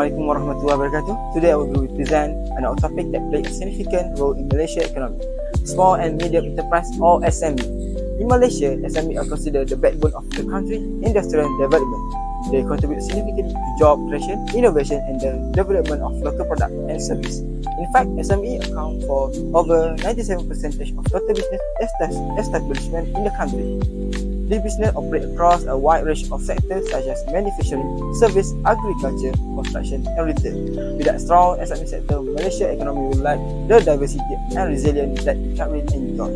Assalamualaikum warahmatullahi wabarakatuh. Today I will present another topic that plays a significant role in Malaysia economy: small and medium enterprise or SME. In Malaysia, SME are considered the backbone of the country's industrial development. They contribute significantly to job creation, innovation, and the development of local product and service. In fact, SME account for over 97% of total business establishment in the country. These businesses operate across a wide range of sectors such as manufacturing, service, agriculture, construction, and retail. Without a strong SME sector, Malaysia's economy will lack the diversity and resilience that it currently enjoys.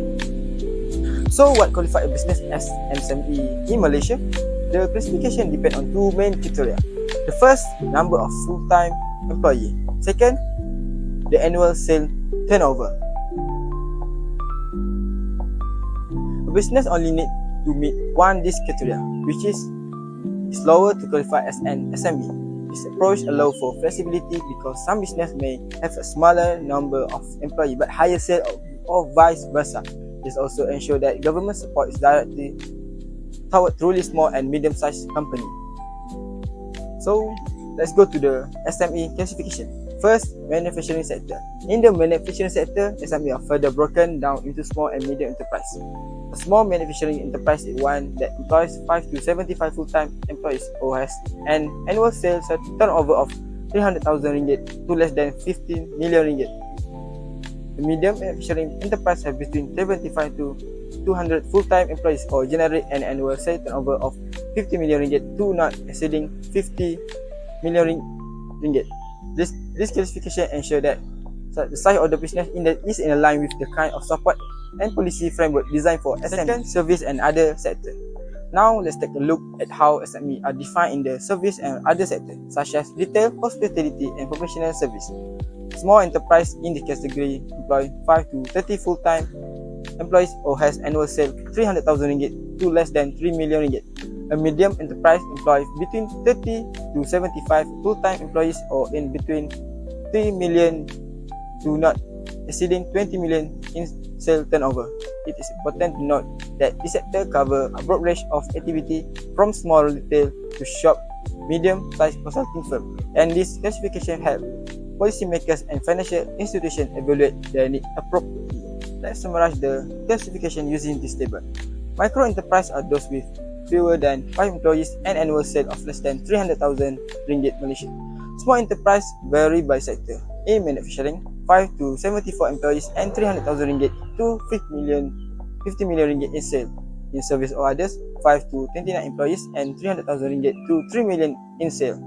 So, what qualifies a business as an SME in Malaysia? The classification depends on two main criteria. The first, number of full-time employees. Second, the annual sales turnover. A business only needs to meet one this criteria, which is lower to qualify as an SME. This approach allows for flexibility because some business may have a smaller number of employees but higher sales or vice versa. This also ensures that government support is directed toward truly small and medium-sized companies. So, let's go to the SME classification. First, manufacturing sector. In the manufacturing sector, SME are further broken down into small and medium enterprise. A small manufacturing enterprise is one that employs 5 to 75 full-time employees or has an annual sales turnover of 300,000 ringgit to less than 15 million ringgit. The medium manufacturing enterprise have between 75 to 200 full-time employees or generate an annual sales turnover of 50 million ringgit to not exceeding 50 million ringgit. This classification ensures that the size of the business is in line with the kind of support and policy framework designed for SME, service and other sectors. Now, let's take a look at how SME are defined in the service and other sectors, such as retail, hospitality, and professional service. Small enterprise in this category employ 5 to 30 full-time employees or has annual sales 300,000 ringgit to less than 3 million ringgit. A medium enterprise employs between 30 to 75 full-time employees or in between 3 million to not exceeding 20 million in sales turnover. It is important to note that this sector covers a broad range of activity from small retail to shop, medium-sized consulting firm, and this classification helps policymakers and financial institutions evaluate their needs appropriately. Let's summarize the classification using this table. Micro enterprise are those with fewer than 5 employees and annual sales of less than 300,000 ringgit Malaysian. Small enterprise vary by sector. In manufacturing, 5 to 74 employees and 300,000 ringgit to 50 million ringgit in sales. In service or others, 5 to 29 employees and 300,000 ringgit to 3 million in sales.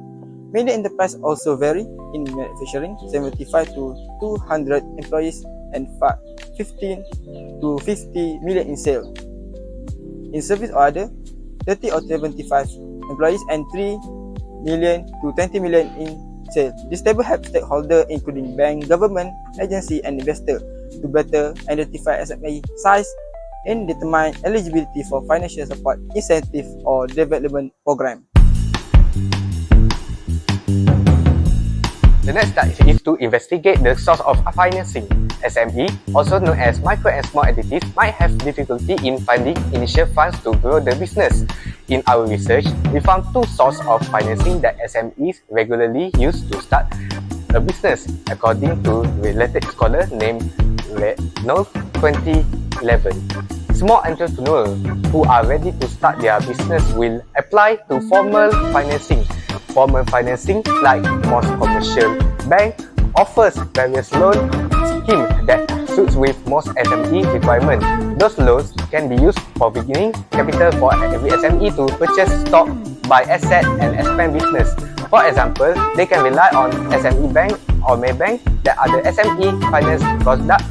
Medium enterprise also vary. In manufacturing, 75 to 200 employees and 15 to 50 million in sales. In service or other, 30 or 75 employees and 3 million to 20 million in sales. This table helps stakeholders including bank, government, agency and investor to better identify SME size and determine eligibility for financial support, incentive or development program. The next step is to investigate the source of financing. SME, also known as micro and small entities, might have difficulty in finding initial funds to grow the business. In our research, we found two sources of financing that SMEs regularly use to start a business, according to related scholar named Renault 2011. Small entrepreneurs who are ready to start their business will apply to formal financing. Formal financing, like most commercial bank, offers various loan schemes that suits with most SME requirements. Those loans can be used for beginning capital for every SME to purchase stock, buy asset and expand business. For example, they can rely on SME bank or Maybank that are the SME finance products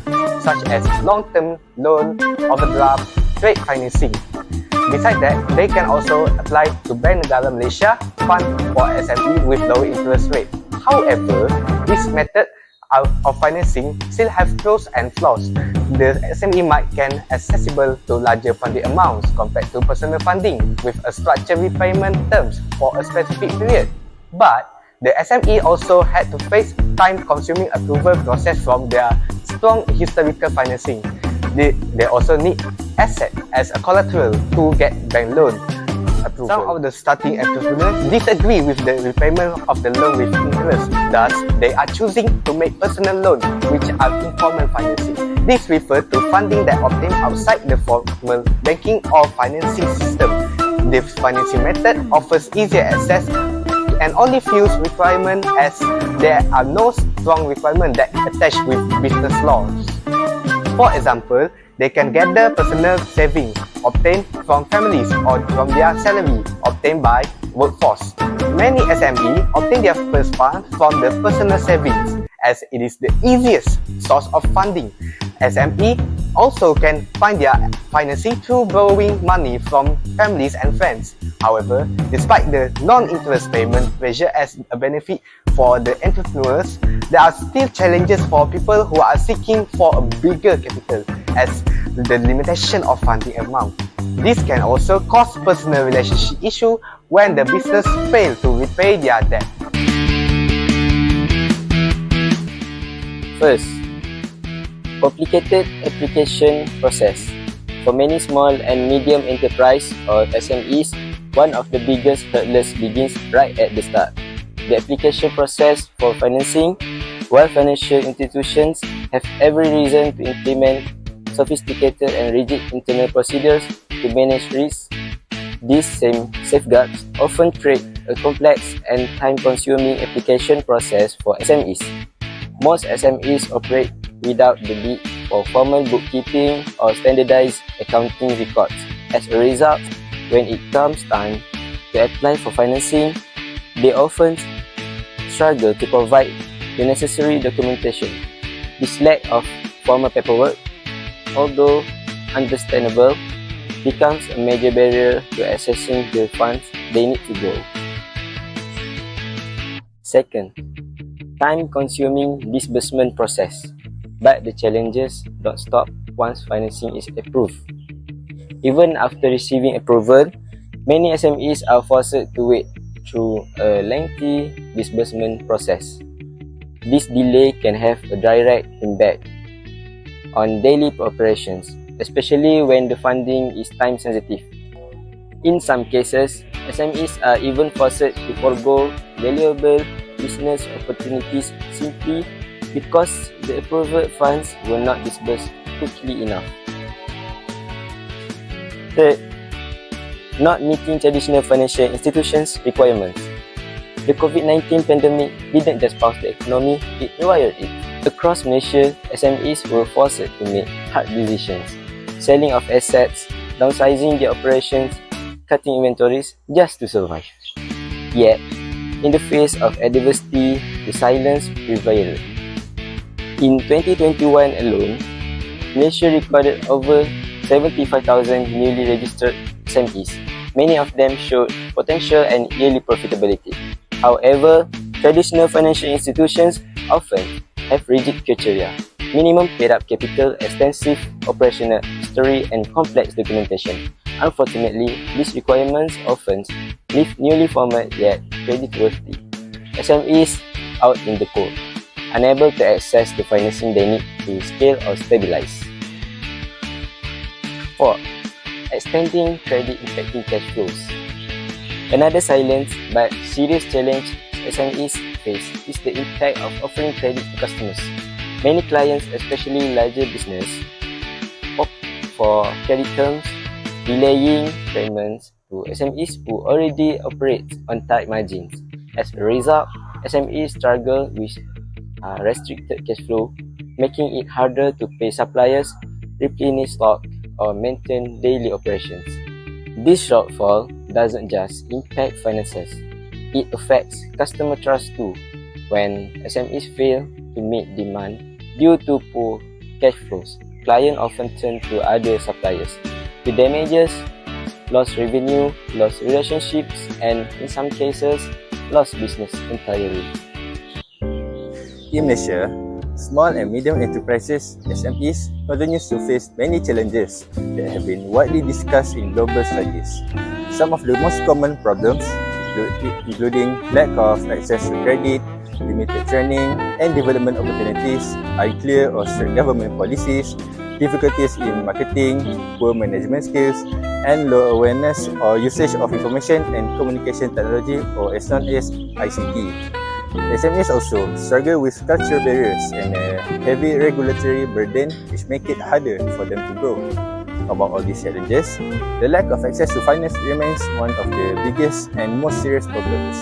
such as long-term loan, overdraft, trade financing. Besides that, they can also apply to Bank Negara Malaysia fund for SME with lower interest rate. However, this method of financing still have pros and flaws. The SME might can accessible to larger funding amounts compared to personal funding with a structured repayment terms for a specific period. But the SME also had to face time-consuming approval process from their strong historical financing. They also need asset as a collateral to get bank loan. approval. Some of the starting entrepreneurs disagree with the repayment of the loan with interest. Thus, they are choosing to make personal loans, which are informal financing. This refers to funding that obtained outside the formal banking or financing system. This financing method offers easier access and only few requirements, as there are no strong requirements that attach with business laws. For example, they can gather personal savings obtained from families or from their salary obtained by workforce. Many SME obtain their first funds from the personal savings, as it is the easiest source of funding. SME also can find their financing through borrowing money from families and friends. However, despite the non-interest payment pressure as a benefit for the entrepreneurs, there are still challenges for people who are seeking for a bigger capital, as the limitation of funding amount. This can also cause personal relationship issue when the business fail to repay their debt. First, complicated application process. For many small and medium enterprise or SMEs, one of the biggest hurdles begins right at the start. The application process for financing. While financial institutions have every reason to implement sophisticated and rigid internal procedures to manage risk, these same safeguards often create a complex and time-consuming application process for SMEs. Most SMEs operate without the need for formal bookkeeping or standardized accounting records. As a result, when it comes time to apply for financing, they often struggle to provide the necessary documentation. This lack of formal paperwork, although understandable, becomes a major barrier to accessing the funds they need to grow. Second, time-consuming disbursement process. But the challenges don't stop once financing is approved. Even after receiving approval, many SMEs are forced to wait through a lengthy disbursement process. This delay can have a direct impact on daily operations, especially when the funding is time-sensitive. In some cases, SMEs are even forced to forego valuable business opportunities simply because the approved funds were not disbursed quickly enough. Third, not meeting traditional financial institutions' requirements. The COVID-19 pandemic didn't just pause the economy, it rewired it. Across Malaysia, SMEs were forced to make hard decisions, selling off assets, downsizing their operations, cutting inventories just to survive. Yet, in the face of adversity, the silence prevailed. In 2021 alone, Malaysia recorded over 75,000 newly registered SMEs. Many of them showed potential and yearly profitability. However, traditional financial institutions often have rigid criteria, minimum paid-up capital, extensive operational history, and complex documentation. Unfortunately, these requirements often leave newly formed yet creditworthy SMEs out in the cold, unable to access the financing they need to scale or stabilize. 4. Extending credit impacting cash flows. Another silent but serious challenge SMEs face is the impact of offering credit to customers. Many clients, especially larger business, opt for credit terms, delaying payments to SMEs who already operate on tight margins. As a result, SMEs struggle with restricted cash flow, making it harder to pay suppliers, replenish stock, or maintain daily operations. This shortfall doesn't just impact finances, it affects customer trust too. When SMEs fail to meet demand due to poor cash flows, clients often turn to other suppliers. The damages, lost revenue, lost relationships, and in some cases, lost business entirely. In Malaysia, small and medium enterprises (SMEs) continues to face many challenges that have been widely discussed in global studies. Some of the most common problems, including lack of access to credit, limited training and development opportunities, unclear or strict government policies, difficulties in marketing, poor management skills, and low awareness or usage of information and communication technology, or as known as ICT. SMEs also struggle with cultural barriers and a heavy regulatory burden, which make it harder for them to grow. About all these challenges, the lack of access to finance remains one of the biggest and most serious problems.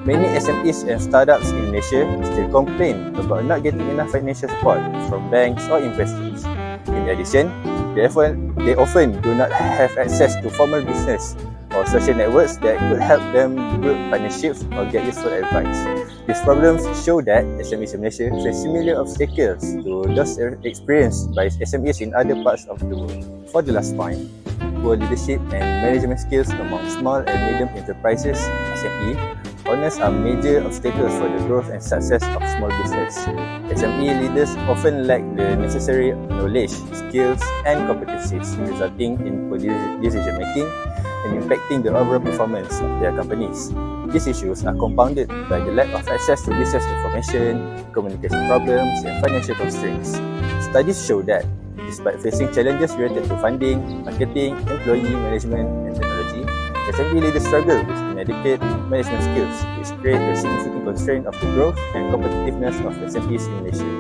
Many SMEs and startups in Malaysia still complain about not getting enough financial support from banks or investors. In addition, they often do not have access to formal business or social networks that could help them build partnerships or get useful advice. These problems show that SMEs in Malaysia face similar obstacles to those experienced by SMEs in other parts of the world. For the last point, poor leadership and management skills among small and medium enterprises (SME) owners are major obstacles for the growth and success of small business. SME leaders often lack the necessary knowledge, skills, and competencies, resulting in poor decision making and impacting the overall performance of their companies. These issues are compounded by the lack of access to business information, communication problems, and financial constraints. Studies show that despite facing challenges related to funding, marketing, employee management, and technology, SME leaders struggle with inadequate management skills, which create a significant constraint of the growth and competitiveness of SMEs in Malaysia.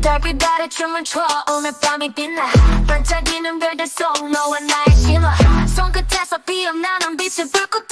달빛 아래 춤을 춰 오늘 밤이 빛나 반짝이는 별들 속 너와 나의 신화 손끝에서 피어나는 빛을 불꽃